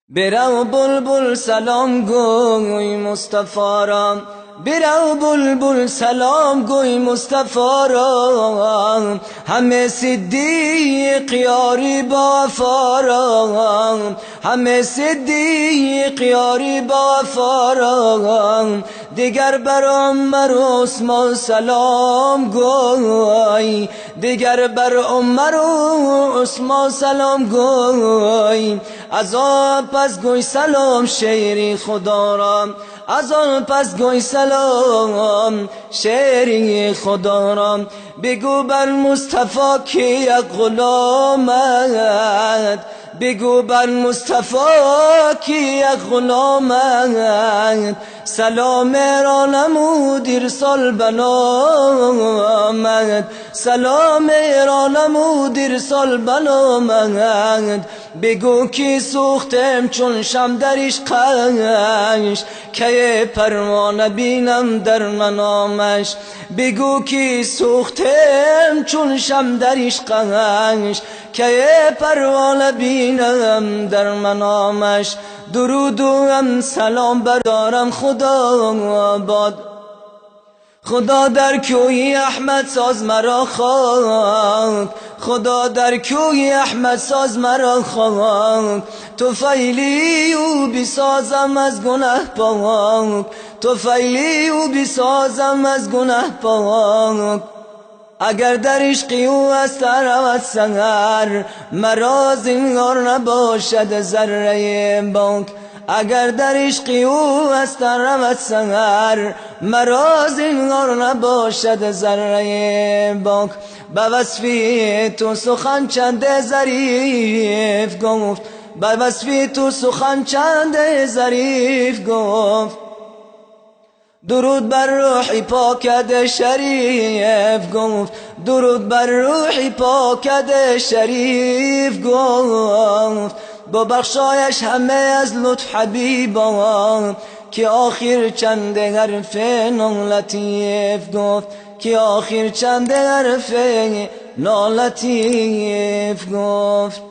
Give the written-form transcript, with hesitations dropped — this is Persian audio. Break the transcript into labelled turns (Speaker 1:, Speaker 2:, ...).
Speaker 1: برو بلبل سلام گوی مصطفی را، برو بلبل سلام گوی مصطفی را، همه صدیق یاری با وفا را، همه صدیق یاری با وفا را، دیگر بر عمر و عثمان سلام گوی، دیگر بر عمر و عثمان سلام گوی، از آن پس گوی سلام شیری خدا را، از آن پس گوی سلام شیری خدا را، بگو بر مصطفی که یک غلامت، بگو بر مصطفی که یک غلامت، سلام را نمود ارسال بنامد، سلام را نمود ارسال بنامد، بگو که سوختم چون شم در عشقش، که پروانه بینم در منامش، بگو که سوختم چون شم در عشقش، که پروانه بینم در منامش، درود و هم سلام بردارم خدا باد، خدا در کوی احمد ساز مرا خاک، خدا در کوی احمد ساز مرا خاک، طفیلی و بسازم از گناه پاک، طفیلی و بسازم از گناه پاک، اگر در عشقی او از رود سحر، مرا زنگار نباشد ذره باک، اگر در عشقی او از رود سحر، مرا زنگار نباشد ذره باک، به وصفی تو سخن چند ظریف گفت، به وصفی تو سخن چند ظریف گفت، درود بر روحی پاکت شریف گفت، درود بر روحی پاکت شریف گفت، ببخشایش همه از لطف حبیبا، که آخر چند حرف نالطیف گفت، که آخر چند حرف نالطیف گفت.